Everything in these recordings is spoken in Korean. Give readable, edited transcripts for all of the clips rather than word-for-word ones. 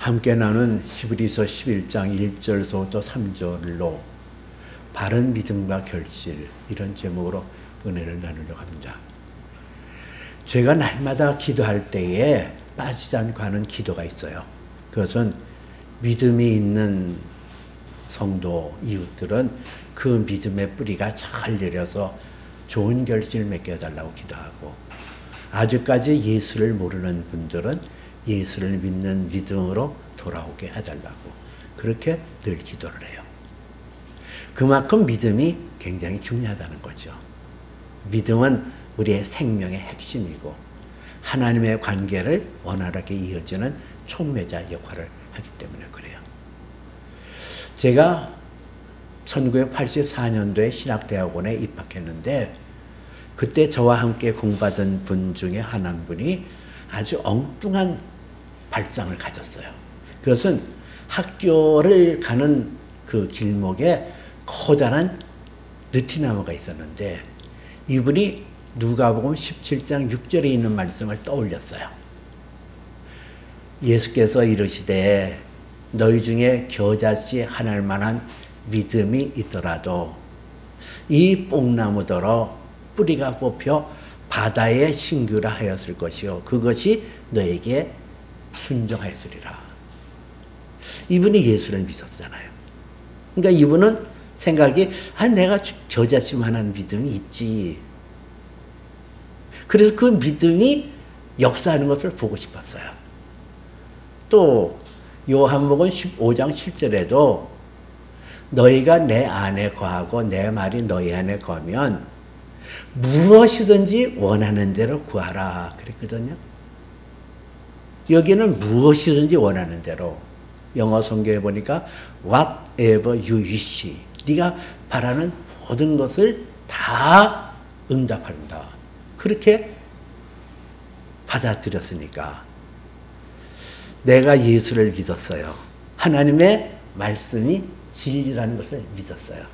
함께 나눈 히브리서 11장 1절서부터 3절로 바른 믿음과 결실, 이런 제목으로 은혜를 나누려고 합니다. 제가 날마다 기도할 때에 빠지지 않고 하는 기도가 있어요. 그것은 믿음이 있는 성도, 이웃들은 그 믿음의 뿌리가 잘 내려서 좋은 결실을 맺겨달라고 기도하고, 아직까지 예수를 모르는 분들은 예수를 믿는 믿음으로 돌아오게 해달라고 그렇게 늘 기도를 해요. 그만큼 믿음이 굉장히 중요하다는 거죠. 믿음은 우리의 생명의 핵심이고 하나님의 관계를 원활하게 이어지는 촉매자 역할을 하기 때문에 그래요. 제가 1984년도에 신학대학원에 입학했는데, 그때 저와 함께 공부하던 분 중에 한 분이 아주 엉뚱한 발상을 가졌어요. 그것은 학교를 가는 그 길목에 커다란 느티나무가 있었는데, 이분이 누가복음 17장 6절에 있는 말씀을 떠올렸어요. 예수께서 이르시되 너희 중에 겨자씨 하나일 만한 믿음이 있더라도 이 뽕나무더러 뿌리가 뽑혀 바다에 신규라 하였을 것이요 그것이 너에게 순종하였으리라. 이분이 예수를 믿었잖아요. 그러니까 이분은 생각이 내가 겨자씨만한 믿음이 있지. 그래서 그 믿음이 역사하는 것을 보고 싶었어요. 또 요한복음 15장 7절에도 너희가 내 안에 거하고 내 말이 너희 안에 거하면 무엇이든지 원하는 대로 구하라 그랬거든요. 여기는 무엇이든지 원하는 대로, 영어 성경에 보니까 whatever you wish, 네가 바라는 모든 것을 다 응답한다. 그렇게 받아들였으니까 내가 예수를 믿었어요. 하나님의 말씀이 진리라는 것을 믿었어요.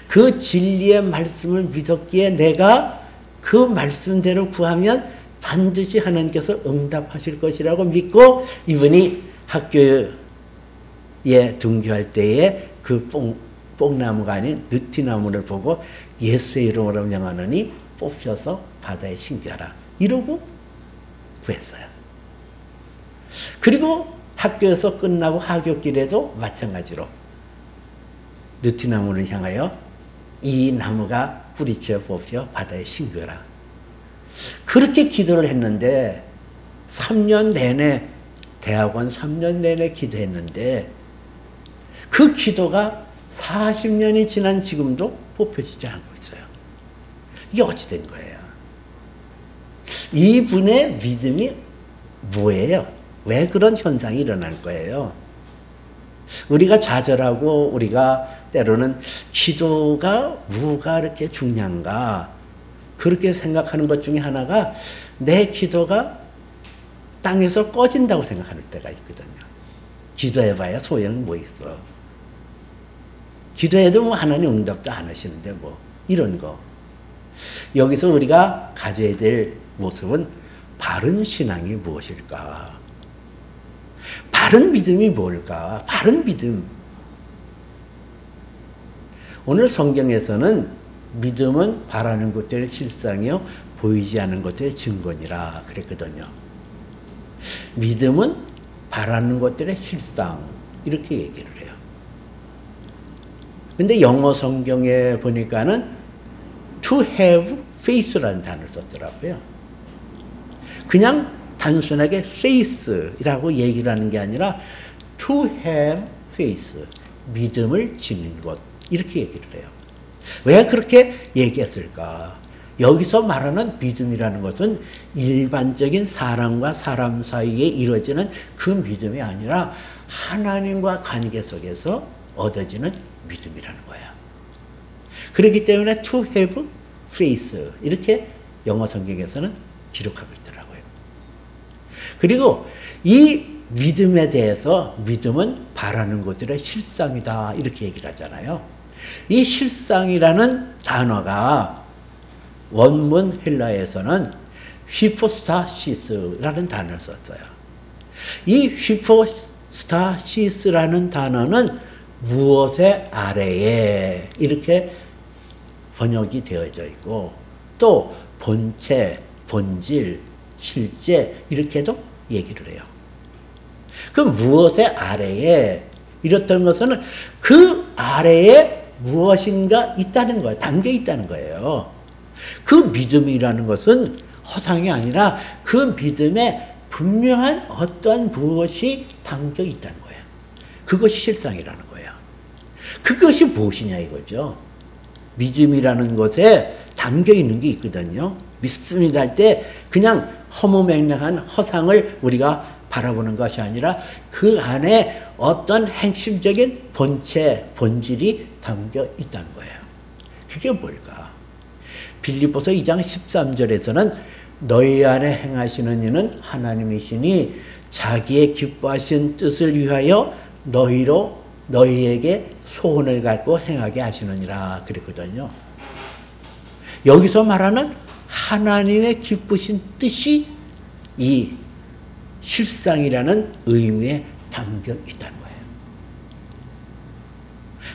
그 진리의 말씀을 믿었기에 내가 그 말씀대로 구하면 반드시 하나님께서 응답하실 것이라고 믿고, 이분이 학교에 등교할 때에 그 뽕나무가 아닌 느티나무를 보고 예수의 이름으로 명하노니 뽑혀서 바다에 신기하라 이러고 구했어요. 그리고 학교에서 끝나고 하굣길에도 마찬가지로 느티나무를 향하여 이 나무가 뿌리째 뽑혀 바다에 신겨라. 그렇게 기도를 했는데 3년 내내, 대학원 3년 내내 기도했는데 그 기도가 40년이 지난 지금도 뽑혀지지 않고 있어요. 이게 어찌 된 거예요? 이분의 믿음이 뭐예요? 왜 그런 현상이 일어날 거예요? 우리가 좌절하고 우리가 때로는 기도가 뭐가 이렇게 중요한가 그렇게 생각하는 것 중에 하나가 내 기도가 땅에서 꺼진다고 생각하는 때가 있거든요. 기도해봐야 소용이 뭐 있어. 기도해도 뭐 하나님 응답도 안 하시는데 뭐 이런 거. 여기서 우리가 가져야 될 모습은 바른 신앙이 무엇일까? 바른 믿음이 뭘까? 바른 믿음. 오늘 성경에서는 믿음은 바라는 것들의 실상이요 보이지 않는 것들의 증거니라 그랬거든요. 믿음은 바라는 것들의 실상 이렇게 얘기를 해요. 근데 영어 성경에 보니까는 to have faith라는 단어를 썼더라고요. 그냥 단순하게 faith이라고 얘기를 하는 게 아니라 to have faith, 믿음을 지닌 것 이렇게 얘기를 해요. 왜 그렇게 얘기했을까? 여기서 말하는 믿음이라는 것은 일반적인 사람과 사람 사이에 이루어지는 그 믿음이 아니라 하나님과 관계 속에서 얻어지는 믿음이라는 거예요. 그렇기 때문에 to have faith 이렇게 영어 성경에서는 기록하고 있더라고요. 그리고 이 믿음에 대해서 믿음은 바라는 것들의 실상이다 이렇게 얘기를 하잖아요. 이 실상이라는 단어가 원문 헬라에서는 히포스타시스라는 단어를 썼어요. 이 휘포스타시스라는 단어는 무엇의 아래에 이렇게 번역이 되어져 있고, 또 본체, 본질, 실제 이렇게도 얘기를 해요. 그 무엇의 아래에 이렇다는 것은 그 아래에 무엇인가 있다는 거예요. 담겨 있다는 거예요. 그 믿음이라는 것은 허상이 아니라 그 믿음에 분명한 어떠한 무엇이 담겨 있다는 거예요. 그것이 실상이라는 거예요. 그것이 무엇이냐 이거죠. 믿음이라는 것에 담겨 있는 게 있거든요. 믿습니다 할 때 그냥 허무맹랑한 허상을 우리가 바라보는 것이 아니라 그 안에 어떤 핵심적인 본체, 본질이 담겨 있다는 거예요. 그게 뭘까? 빌립보서 2장 13절에서는 너희 안에 행하시는 이는 하나님이시니 자기의 기뻐하신 뜻을 위하여 너희에게 소원을 갖고 행하게 하시느니라 그랬거든요. 여기서 말하는 하나님의 기쁘신 뜻이 이 실상이라는 의미에 담겨 있다는 거예요.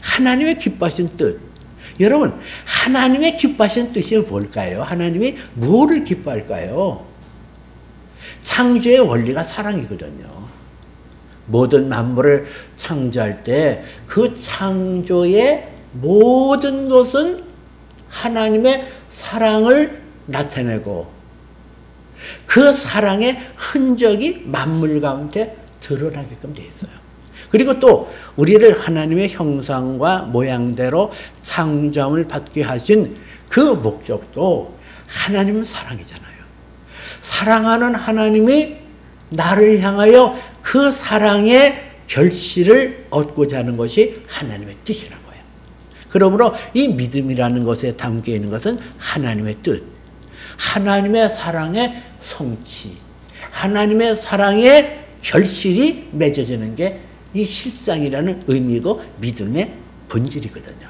하나님의 기뻐하신 뜻. 여러분, 하나님의 기뻐하신 뜻이 뭘까요? 하나님이 뭐를 기뻐할까요? 창조의 원리가 사랑이거든요. 모든 만물을 창조할 때 그 창조의 모든 것은 하나님의 사랑을 나타내고 그 사랑의 흔적이 만물 가운데 드러나게끔 되어 있어요. 그리고 또 우리를 하나님의 형상과 모양대로 창조함을 받게 하신 그 목적도 하나님은 사랑이잖아요. 사랑하는 하나님이 나를 향하여 그 사랑의 결실을 얻고자 하는 것이 하나님의 뜻이라는 거예요. 그러므로 이 믿음이라는 것에 담겨 있는 것은 하나님의 뜻, 하나님의 사랑의 성취, 하나님의 사랑의 결실이 맺어지는 게 이 실상이라는 의미고 믿음의 본질이거든요.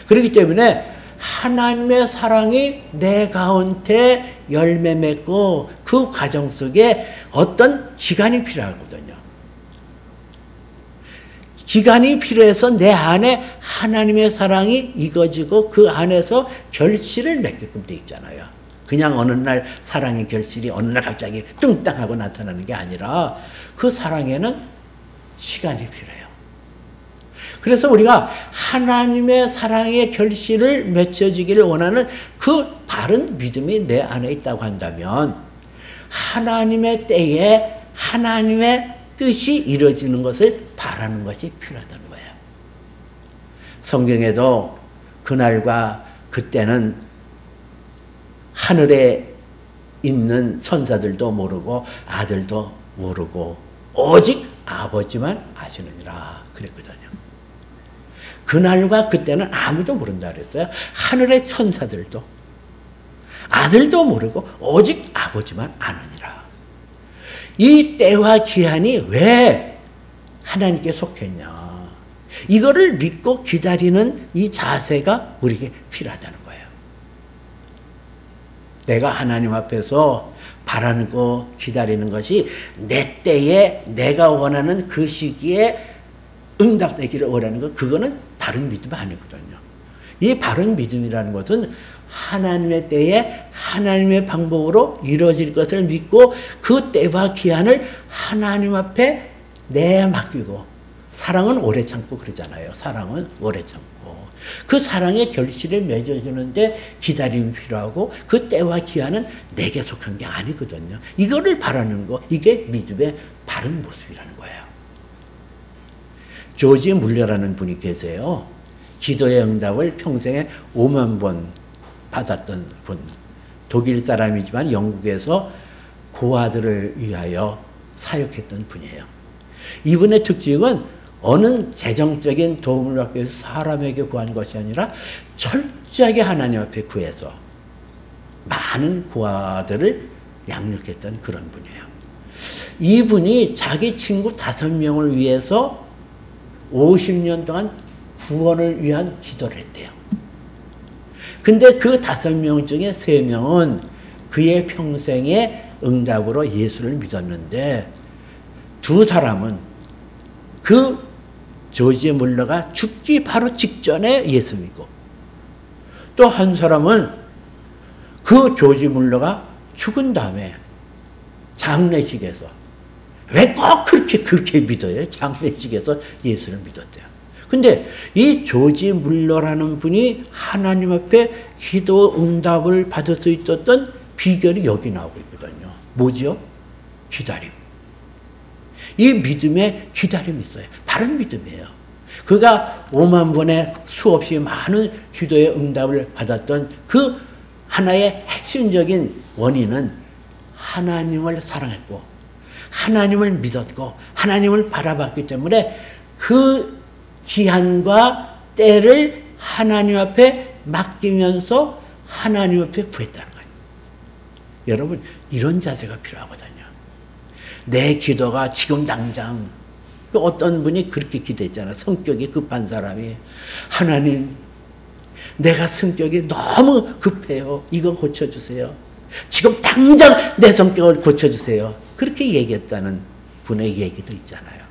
그렇기 때문에 하나님의 사랑이 내 가운데 열매 맺고 그 과정 속에 어떤 기간이 필요하거든요. 기간이 필요해서 내 안에 하나님의 사랑이 익어지고 그 안에서 결실을 맺게끔 돼 있잖아요. 그냥 어느 날 사랑의 결실이 어느 날 갑자기 뚱땅하고 나타나는 게 아니라 그 사랑에는 시간이 필요해요. 그래서 우리가 하나님의 사랑의 결실을 맺혀지기를 원하는 그 바른 믿음이 내 안에 있다고 한다면 하나님의 때에 하나님의 뜻이 이루어지는 것을 바라는 것이 필요하다는 거예요. 성경에도 그날과 그때는 하늘에 있는 천사들도 모르고 아들도 모르고 오직 아버지만 아시느니라 그랬거든요. 그날과 그때는 아무도 모른다 그랬어요. 하늘의 천사들도 아들도 모르고 오직 아버지만 아느니라. 이 때와 기한이 왜 하나님께 속했냐. 이거를 믿고 기다리는 이 자세가 우리에게 필요하다는 거예요. 내가 하나님 앞에서 바라고 기다리는 것이 내 때에 내가 원하는 그 시기에 응답되기를 원하는 것, 그거는 바른 믿음이 아니거든요. 이 바른 믿음이라는 것은 하나님의 때에 하나님의 방법으로 이루어질 것을 믿고 그 때와 기한을 하나님 앞에 내맡기고, 사랑은 오래 참고 그러잖아요. 사랑은 오래 참고 그 사랑의 결실을 맺어주는데 기다림이 필요하고 그 때와 기한은 내게 속한 게 아니거든요. 이거를 바라는 거, 이게 믿음의 바른 모습이라는 거예요. 조지 물러라는 분이 계세요. 기도의 응답을 평생에 5만 번 받았던 분. 독일 사람이지만 영국에서 고아들을 위하여 사역했던 분이에요. 이분의 특징은 어느 재정적인 도움을 받기 위해서 사람에게 구한 것이 아니라 철저하게 하나님 앞에 구해서 많은 고아들을 양육했던 그런 분이에요. 이분이 자기 친구 5명을 위해서 50년 동안 구원을 위한 기도를 했대요. 근데 그 5명 중에 3명은 그의 평생의 응답으로 예수를 믿었는데 두 사람은 그 조지 물러가 죽기 바로 직전에 예수 믿고, 또 한 사람은 그 조지 물러가 죽은 다음에 장례식에서, 왜 꼭 그렇게 믿어요? 장례식에서 예수를 믿었대요. 근데 이 조지 물러라는 분이 하나님 앞에 기도 응답을 받을 수 있었던 비결이 여기 나오고 있거든요. 뭐죠? 기다림. 이 믿음에 기다림이 있어요. 바른 믿음이에요. 그가 5만 번의 수없이 많은 기도의 응답을 받았던 그 하나의 핵심적인 원인은 하나님을 사랑했고, 하나님을 믿었고, 하나님을 바라봤기 때문에 그 기한과 때를 하나님 앞에 맡기면서 하나님 앞에 구했다는 거예요. 여러분, 이런 자세가 필요하거든요. 내 기도가 지금 당장, 어떤 분이 그렇게 기도했잖아요. 성격이 급한 사람이, 하나님, 내가 성격이 너무 급해요. 이거 고쳐주세요. 지금 당장 내 성격을 고쳐주세요. 그렇게 얘기했다는 분의 얘기도 있잖아요.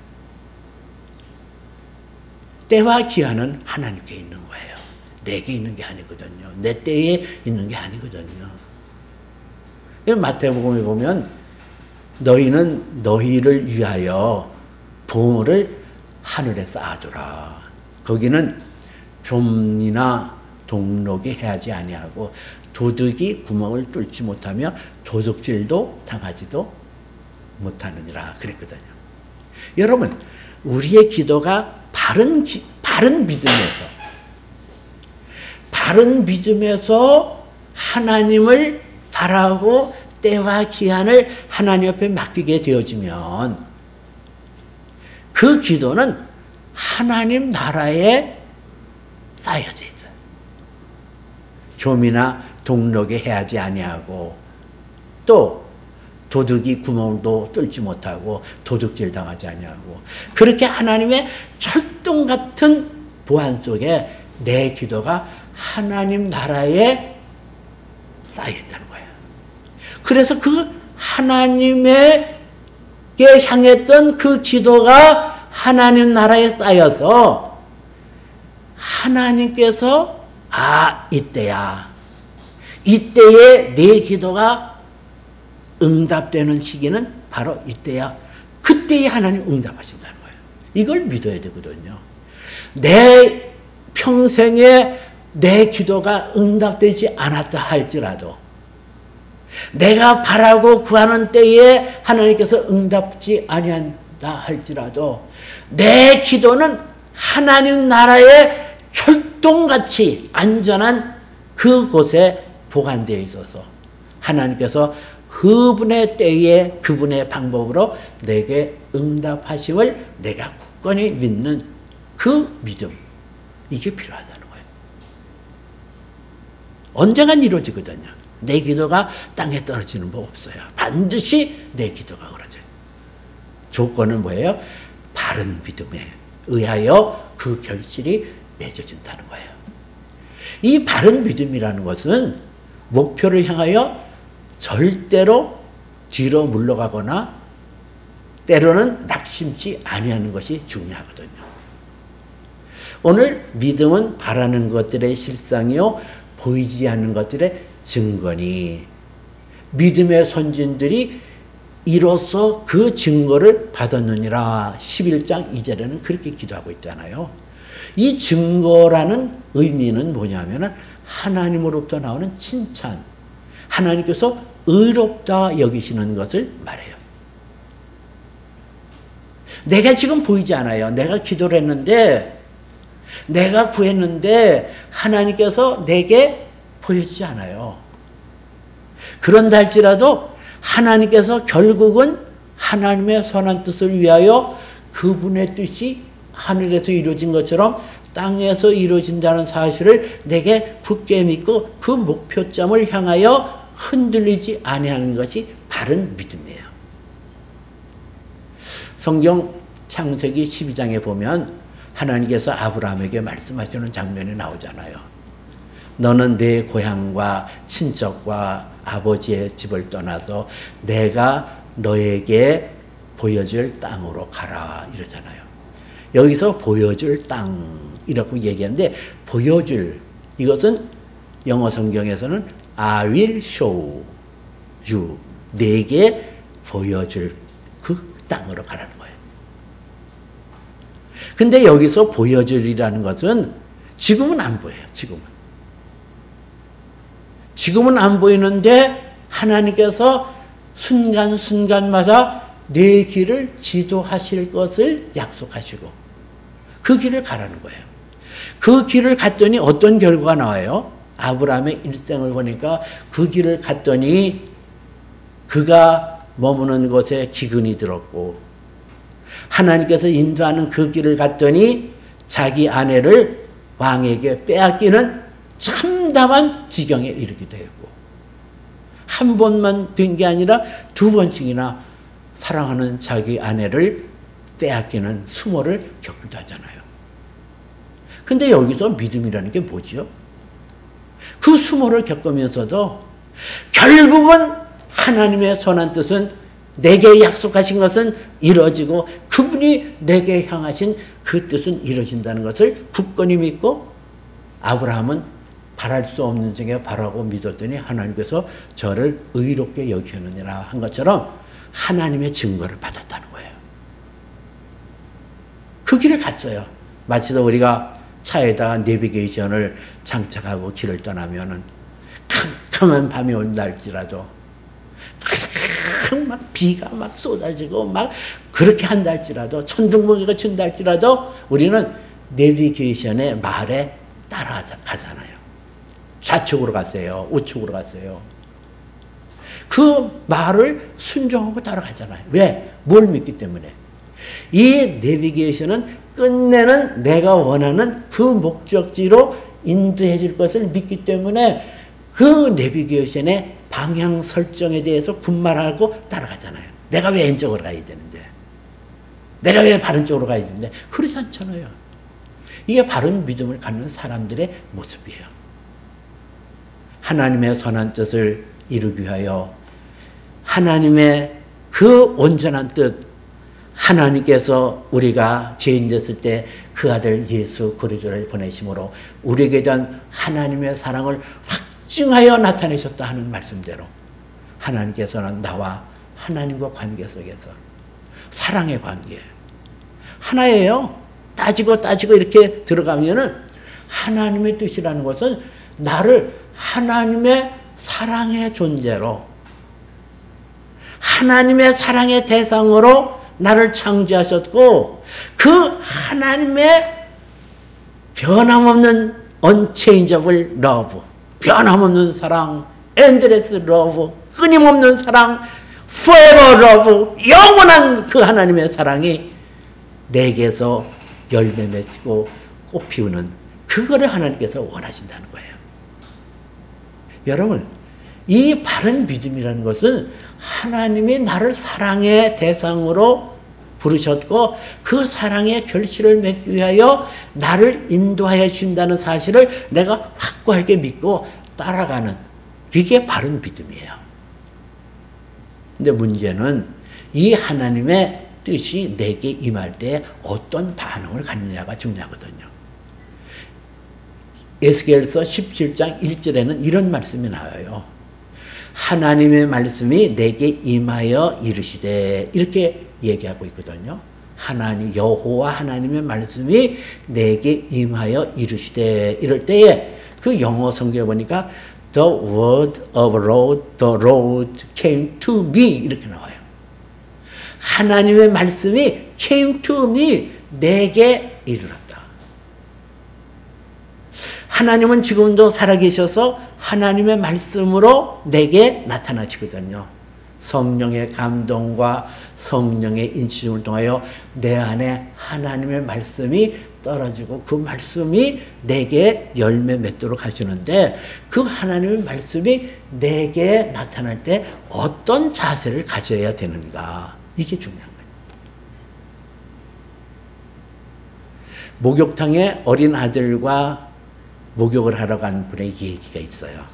때와 기한은 하나님께 있는 거예요. 내게 있는 게 아니거든요. 내 때에 있는 게 아니거든요. 마태복음에 보면 너희는 너희를 위하여 보물을 하늘에 쌓아두라. 거기는 좀이나 동록이 해하지 아니하고 도둑이 구멍을 뚫지 못하며 도둑질도 당하지도 못하느니라 그랬거든요. 여러분, 우리의 기도가 바른 믿음에서 하나님을 바라고 때와 기한을 하나님 앞에 맡기게 되어지면 그 기도는 하나님 나라에 쌓여져 있어요. 좀이나 동록에 해하지 아니하고, 또 도둑이 구멍도 뚫지 못하고 도둑질 당하지 아니하고, 그렇게 하나님의 철동 같은 보안 속에 내 기도가 하나님 나라에 쌓여 있다는 거예요. 그래서 그 하나님에게 향했던 그 기도가 하나님 나라에 쌓여서 하나님께서 이때에 내 기도가 응답되는 시기는 바로 이때야. 그때에 하나님 응답하신다는 거예요. 이걸 믿어야 되거든요. 내 평생에 내 기도가 응답되지 않았다 할지라도, 내가 바라고 구하는 때에 하나님께서 응답지 아니한다 할지라도, 내 기도는 하나님 나라의 철동같이 안전한 그곳에 보관되어 있어서 하나님께서 그분의 때에 그분의 방법으로 내게 응답하심을 내가 굳건히 믿는 그 믿음, 이게 필요하다는 거예요. 언젠간 이루어지거든요. 내 기도가 땅에 떨어지는 법 없어요. 반드시 내 기도가 그러죠. 조건은 뭐예요? 바른 믿음에 의하여 그 결실이 맺어진다는 거예요. 이 바른 믿음이라는 것은 목표를 향하여 절대로 뒤로 물러가거나 때로는 낙심치 아니하는 것이 중요하거든요. 오늘 믿음은 바라는 것들의 실상이요 보이지 않는 것들의 증거니, 믿음의 선진들이 이로써 그 증거를 받았느니라. 11장 2절에는 그렇게 기도하고 있잖아요. 이 증거라는 의미는 뭐냐면 하나님으로부터 나오는 칭찬, 하나님께서 의롭다 여기시는 것을 말해요. 내가 지금 보이지 않아요. 내가 기도를 했는데, 내가 구했는데 하나님께서 내게 보여지지 않아요. 그런다 할지라도 하나님께서 결국은 하나님의 선한 뜻을 위하여 그분의 뜻이 하늘에서 이루어진 것처럼 땅에서 이루어진다는 사실을 내게 굳게 믿고 그 목표점을 향하여 흔들리지 아니하는 것이 바른 믿음이에요. 성경 창세기 12장에 보면 하나님께서 아브라함에게 말씀하시는 장면이 나오잖아요. 너는 내 고향과 친척과 아버지의 집을 떠나서 내가 너에게 보여줄 땅으로 가라 이러잖아요. 여기서 보여줄 땅이라고 얘기하는데 보여줄 이것은 영어 성경에서는 I will show you 내게 보여줄 그 땅으로 가라는 거예요. 근데 여기서 보여줄이라는 것은 지금은 안 보여요. 지금은 안 보이는데 하나님께서 순간순간마다 내 길을 지도하실 것을 약속하시고 그 길을 가라는 거예요. 그 길을 갔더니 어떤 결과가 나와요? 아브라함의 일생을 보니까 그 길을 갔더니 그가 머무는 곳에 기근이 들었고 하나님께서 인도하는 그 길을 갔더니 자기 아내를 왕에게 빼앗기는 참담한 지경에 이르기도 했고 한 번만 된 게 아니라 두 번씩이나 사랑하는 자기 아내를 빼앗기는 수모를 겪기도 하잖아요. 근데 여기서 믿음이라는 게 뭐죠? 그 수모를 겪으면서도 결국은 하나님의 선한 뜻은 내게 약속하신 것은 이루어지고 그분이 내게 향하신 그 뜻은 이루어진다는 것을 굳건히 믿고 아브라함은 바랄 수 없는 중에 바라고 믿었더니 하나님께서 저를 의롭게 여기셨느니라 한 것처럼 하나님의 증거를 받았다는 거예요. 그 길을 갔어요. 마치도 우리가 차에다가 내비게이션을 장착하고 길을 떠나면은 캄캄한 밤이 온다 할지라도 막 비가 막 쏟아지고 막 그렇게 한다 할지라도 천둥번개가 친다 할지라도 우리는 내비게이션의 말에 따라가잖아요. 좌측으로 갔어요. 우측으로 갔어요. 그 말을 순종하고 따라가잖아요. 왜? 뭘 믿기 때문에. 이 내비게이션은 끝내는 내가 원하는 그 목적지로 인도해 줄 것을 믿기 때문에 그 내비게이션의 방향 설정에 대해서 군말하고 따라가잖아요. 내가 왜 왼쪽으로 가야 되는데? 내가 왜 바른 쪽으로 가야 되는데? 그러지 않잖아요. 이게 바른 믿음을 갖는 사람들의 모습이에요. 하나님의 선한 뜻을 이루기 위하여 하나님의 그 온전한 뜻 하나님께서 우리가 죄인 됐을 때 그 아들 예수 그리스도를 보내심으로 우리에게 대한 하나님의 사랑을 확증하여 나타내셨다 하는 말씀대로 하나님께서는 나와 하나님과 관계 속에서 사랑의 관계 하나예요. 따지고 이렇게 들어가면은 하나님의 뜻이라는 것은 나를 하나님의 사랑의 존재로 하나님의 사랑의 대상으로 나를 창조하셨고 그 하나님의 변함없는 unchangeable love 변함없는 사랑 endless love 끊임없는 사랑 forever love 영원한 그 하나님의 사랑이 내게서 열매 맺고 꽃 피우는 그거를 하나님께서 원하신다는 거예요. 여러분 이 바른 믿음이라는 것은 하나님이 나를 사랑의 대상으로 부르셨고 그 사랑의 결실을 맺기 위하여 나를 인도하여 준다는 사실을 내가 확고하게 믿고 따라가는 그게 바른 믿음이에요. 근데 문제는 이 하나님의 뜻이 내게 임할 때 어떤 반응을 갖느냐가 중요하거든요. 에스겔서 17장 1절에는 이런 말씀이 나와요. 하나님의 말씀이 내게 임하여 이르시되 이렇게 얘기하고 있거든요. 하나님 여호와 하나님의 말씀이 내게 임하여 이르시되 이럴 때에 그 영어 성경에 보니까 The word of the Lord came to me 이렇게 나와요. 하나님의 말씀이 came to me 내게 이르렀다. 하나님은 지금도 살아계셔서 하나님의 말씀으로 내게 나타나시거든요. 성령의 감동과 성령의 인치심을 통하여 내 안에 하나님의 말씀이 떨어지고 그 말씀이 내게 열매 맺도록 하시는데 그 하나님의 말씀이 내게 나타날 때 어떤 자세를 가져야 되는가 이게 중요한 거예요. 목욕탕에 어린 아들과 목욕을 하러 간 분의 얘기가 있어요.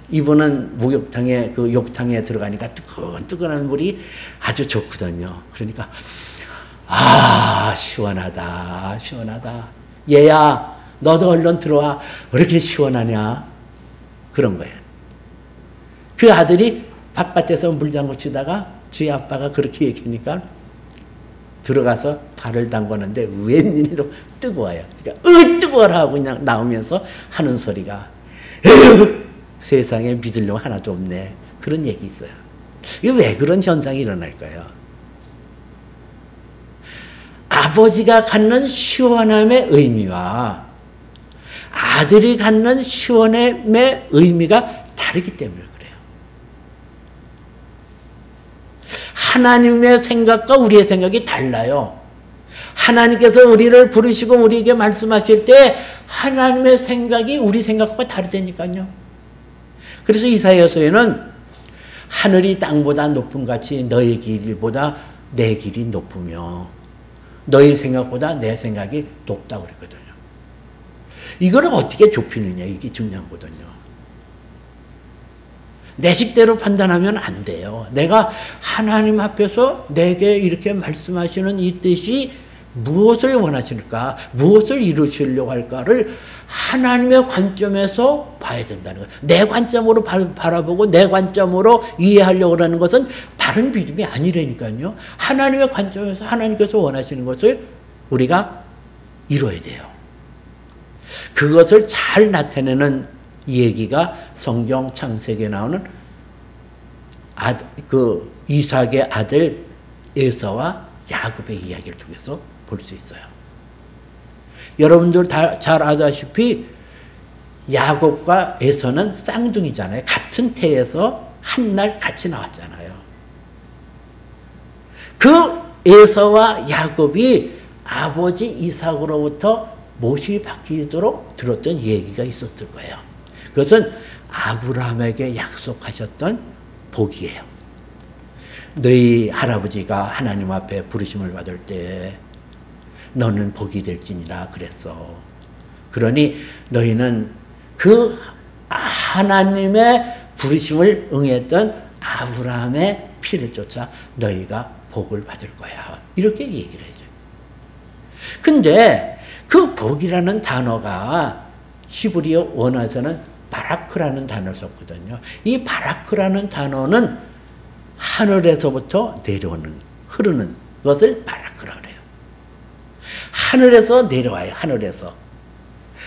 이분은 목욕탕에 그 욕탕에 들어가니까 뜨끈뜨끈한 물이 아주 좋거든요. 그러니까 아 시원하다 시원하다. 얘야 너도 얼른 들어와. 왜 이렇게 시원하냐. 그런 거예요. 그 아들이 바깥에서 물장구 치다가 지 아빠가 그렇게 얘기하니까 들어가서 발을 담그는데 웬일로 뜨거워요. 그러니까 뜨거워라 하고 그냥 나오면서 하는 소리가 에휴, 세상에 믿을 놈 하나도 없네. 그런 얘기 있어요. 이게 왜 그런 현상이 일어날까요? 아버지가 갖는 시원함의 의미와 아들이 갖는 시원함의 의미가 다르기 때문에 그래요. 하나님의 생각과 우리의 생각이 달라요. 하나님께서 우리를 부르시고 우리에게 말씀하실 때 하나님의 생각이 우리 생각과 다르다니까요. 그래서 이사야서에는 하늘이 땅보다 높음 같이 너의 길보다 내 길이 높으며 너의 생각보다 내 생각이 높다고 그랬거든요. 이거를 어떻게 좁히느냐 이게 중요하거든요. 내 식대로 판단하면 안 돼요. 내가 하나님 앞에서 내게 이렇게 말씀하시는 이 뜻이 무엇을 원하실까? 무엇을 이루시려고 할까를 하나님의 관점에서 봐야 된다는 거예요. 내 관점으로 바라보고 내 관점으로 이해하려고 하는 것은 바른 믿음이 아니라니까요. 하나님의 관점에서 하나님께서 원하시는 것을 우리가 이뤄야 돼요. 그것을 잘 나타내는 얘기가 성경 창세기에 나오는 이삭의 아들 에서와 야곱의 이야기를 통해서 볼 수 있어요. 여러분들 다 잘 아다시피 야곱과 에서는 쌍둥이잖아요. 같은 태에서 한 날 같이 나왔잖아요. 그 에서와 야곱이 아버지 이삭으로부터 못이 박히도록 들었던 얘기가 있었을 거예요. 그것은 아브라함에게 약속하셨던 복이에요. 너희 할아버지가 하나님 앞에 부르심을 받을 때 너는 복이 될지니라 그랬어. 그러니 너희는 그 하나님의 부르심을 응했던 아브라함의 피를 쫓아 너희가 복을 받을 거야. 이렇게 얘기를 해줘요. 근데 그 복이라는 단어가 히브리어 원어에서는 바라크라는 단어를 썼거든요. 이 바라크라는 단어는 하늘에서부터 내려오는, 흐르는 것을 바라크라 그래요. 하늘에서 내려와요. 하늘에서.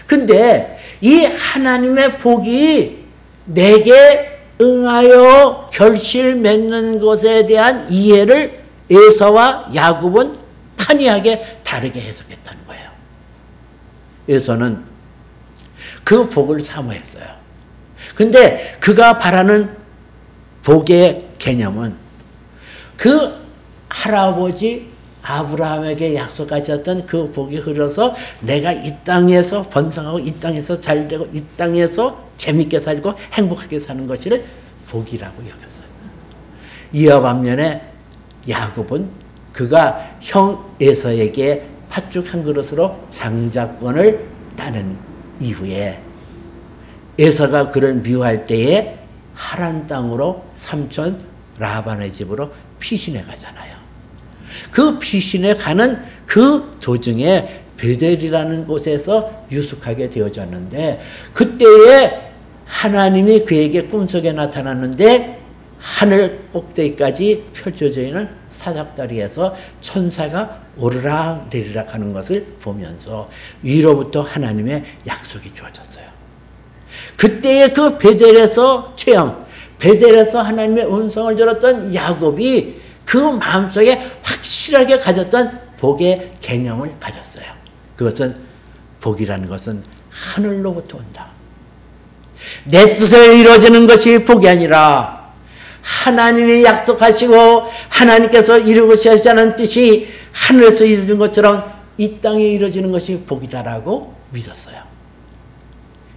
근데 이 하나님의 복이 내게 응하여 결실 맺는 것에 대한 이해를 에서와 야곱은 판이하게 다르게 해석했다는 거예요. 에서는 그 복을 사모했어요. 근데 그가 바라는 복의 개념은 그 할아버지 아브라함에게 약속하셨던 그 복이 흘러서 내가 이 땅에서 번성하고 이 땅에서 잘되고 이 땅에서 재밌게 살고 행복하게 사는 것을 복이라고 여겼어요. 이와 반면에 야곱은 그가 형 에서에게 팥죽 한 그릇으로 장자권을 따는 이후에 에서가 그를 미워할 때에 하란 땅으로 삼촌 라반의 집으로 피신해 가잖아요. 그 피신해 가는 그 도중에 베델이라는 곳에서 유숙하게 되어졌는데 그때에 하나님이 그에게 꿈속에 나타났는데 하늘 꼭대기까지 펼쳐져 있는 사닥다리에서 천사가 오르락 내리락 하는 것을 보면서 위로부터 하나님의 약속이 주어졌어요. 그때의 그 베델에서 체험, 베델에서 하나님의 음성을 들었던 야곱이 그 마음속에 확실하게 가졌던 복의 개념을 가졌어요. 그것은 복이라는 것은 하늘로부터 온다. 내 뜻을 이루어지는 것이 복이 아니라 하나님이 약속하시고 하나님께서 이루고자 하는 뜻이 하늘에서 이루어진 것처럼 이 땅에 이루어지는 것이 복이다라고 믿었어요.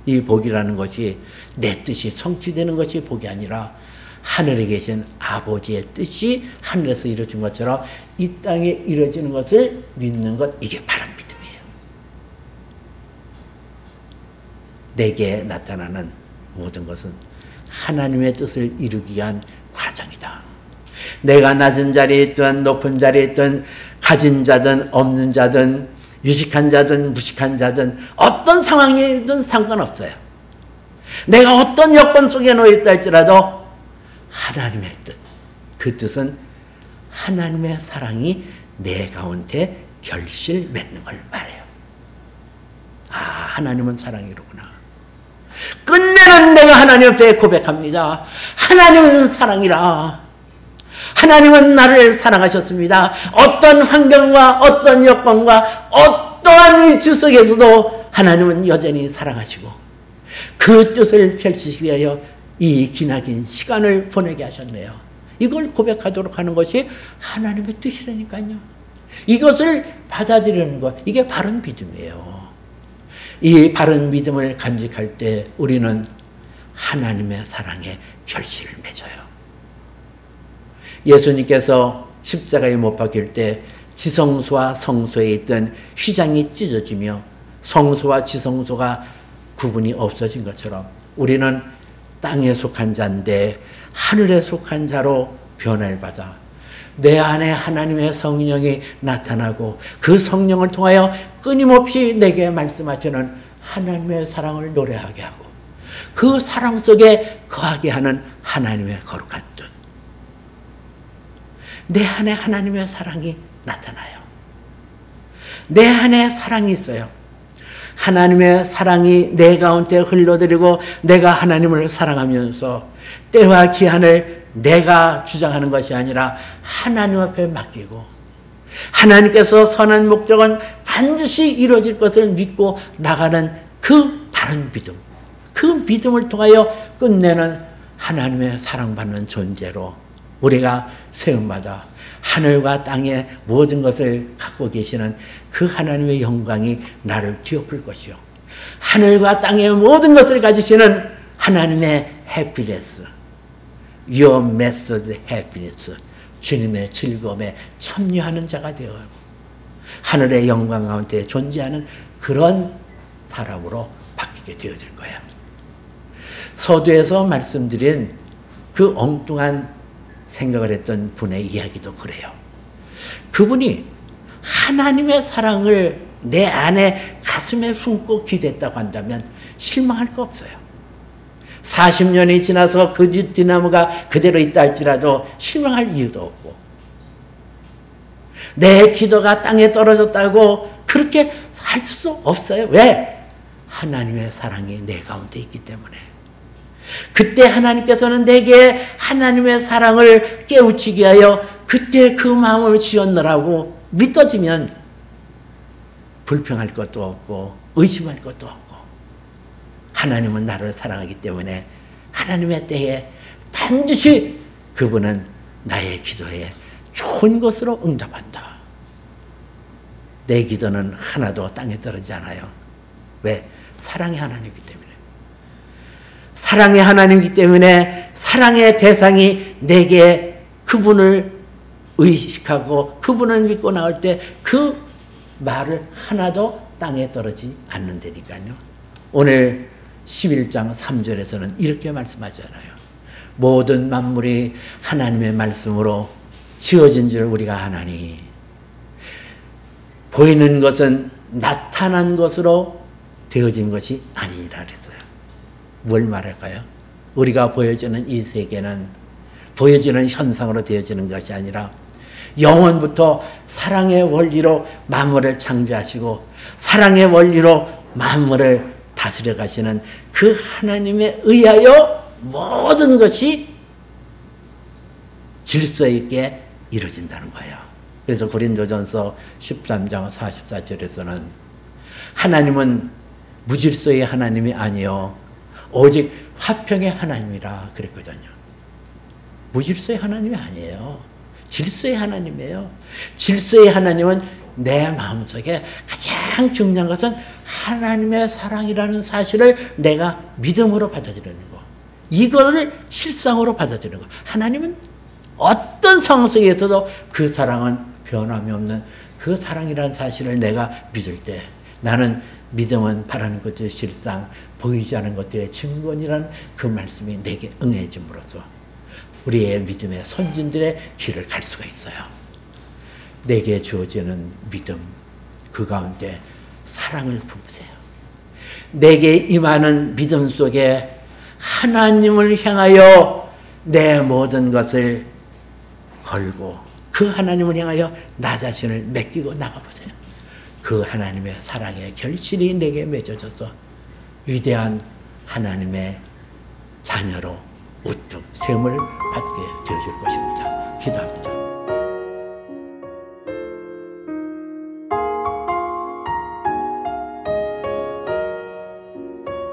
이 복이라는 것이 내 뜻이 성취되는 것이 복이 아니라 하늘에 계신 아버지의 뜻이 하늘에서 이루어진 것처럼 이 땅에 이루어지는 것을 믿는 것, 이게 바른 믿음이에요. 내게 나타나는 모든 것은 하나님의 뜻을 이루기 위한 과정이다. 내가 낮은 자리에 있든 높은 자리에 있든 가진 자든 없는 자든 유식한 자든 무식한 자든 어떤 상황이든 상관없어요. 내가 어떤 여건 속에 놓여 있다 할지라도 하나님의 뜻, 그 뜻은 하나님의 사랑이 내 가운데 결실 맺는 걸 말해요. 아, 하나님은 사랑이로구나. 끝내는 내가 하나님 앞에 고백합니다. 하나님은 사랑이라. 하나님은 나를 사랑하셨습니다. 어떤 환경과 어떤 여건과 어떠한 위치 속에서도 하나님은 여전히 사랑하시고 그 뜻을 펼치시기 위하여 이 기나긴 시간을 보내게 하셨네요. 이걸 고백하도록 하는 것이 하나님의 뜻이라니까요. 이것을 받아들이는 것, 이게 바른 믿음이에요. 이 바른 믿음을 간직할 때 우리는 하나님의 사랑에 결실을 맺어요. 예수님께서 십자가에 못 박힐 때 지성소와 성소에 있던 휘장이 찢어지며 성소와 지성소가 구분이 없어진 것처럼 우리는 땅에 속한 자인데 하늘에 속한 자로 변화를 받아 내 안에 하나님의 성령이 나타나고 그 성령을 통하여 끊임없이 내게 말씀하시는 하나님의 사랑을 노래하게 하고 그 사랑 속에 거하게 하는 하나님의 거룩한 뜻. 내 안에 하나님의 사랑이 나타나요. 내 안에 사랑이 있어요. 하나님의 사랑이 내 가운데 흘러들이고 내가 하나님을 사랑하면서 때와 기한을 내가 주장하는 것이 아니라 하나님 앞에 맡기고 하나님께서 선한 목적은 반드시 이루어질 것을 믿고 나가는 그 바른 믿음, 그 믿음을 통하여 끝내는 하나님의 사랑받는 존재로 우리가 세움받아 하늘과 땅의 모든 것을 갖고 계시는 그 하나님의 영광이 나를 뒤엎을 것이요 하늘과 땅의 모든 것을 가지시는 하나님의 해피니스, Your Master's Happiness, 주님의 즐거움에 참여하는 자가 되어가고 하늘의 영광 가운데 존재하는 그런 사람으로 바뀌게 되어질 거예요. 서두에서 말씀드린 그 엉뚱한 생각을 했던 분의 이야기도 그래요. 그분이 하나님의 사랑을 내 안에 가슴에 품고 기댔다고 한다면 실망할 거 없어요. 40년이 지나서 그 뒷나무가 그대로 있다 할지라도 실망할 이유도 없고 내 기도가 땅에 떨어졌다고 그렇게 할 수 없어요. 왜? 하나님의 사랑이 내 가운데 있기 때문에. 그때 하나님께서는 내게 하나님의 사랑을 깨우치게 하여 그때 그 마음을 지었느라고 믿어지면 불평할 것도 없고 의심할 것도 없고 하나님은 나를 사랑하기 때문에 하나님의 때에 반드시 그분은 나의 기도에 좋은 것으로 응답한다. 내 기도는 하나도 땅에 떨어지지 않아요. 왜? 사랑의 하나님이기 때문에. 사랑의 하나님이기 때문에 사랑의 대상이 내게 그분을 의식하고 그분을 믿고 나올 때 그 말을 하나도 땅에 떨어지지 않는다니까요. 오늘 11장 3절에서는 이렇게 말씀하잖아요. 모든 만물이 하나님의 말씀으로 지어진 줄 우리가 아나니 보이는 것은 나타난 것으로 되어진 것이 아니라 그랬어요. 뭘 말할까요? 우리가 보여지는 이 세계는 보여지는 현상으로 되어지는 것이 아니라 영원부터 사랑의 원리로 만물을 창조하시고 사랑의 원리로 만물을 다스려 가시는 그 하나님에 의하여 모든 것이 질서 있게 이루어진다는 거예요. 그래서 고린도전서 13장 44절에서는 하나님은 무질서의 하나님이 아니요 오직 화평의 하나님이라 그랬거든요. 무질서의 하나님이 아니에요. 질서의 하나님이에요. 질서의 하나님은 내 마음속에 가장 중요한 것은 하나님의 사랑이라는 사실을 내가 믿음으로 받아들이는 거. 이거를 실상으로 받아들이는 거. 하나님은 어떤 상황 속에서도 그 사랑은 변함이 없는 그 사랑이라는 사실을 내가 믿을 때 나는 믿음은 바라는 것의 실상, 보이지 않은 것들의 증거니라는 그 말씀이 내게 응해짐으로써 우리의 믿음의 선진들의 길을 갈 수가 있어요. 내게 주어지는 믿음, 그 가운데 사랑을 품으세요. 내게 임하는 믿음 속에 하나님을 향하여 내 모든 것을 걸고 그 하나님을 향하여 나 자신을 맡기고 나가보세요. 그 하나님의 사랑의 결실이 내게 맺어져서 위대한 하나님의 자녀로 우뚝 세움을 받게 되어줄 것입니다. 기도합니다.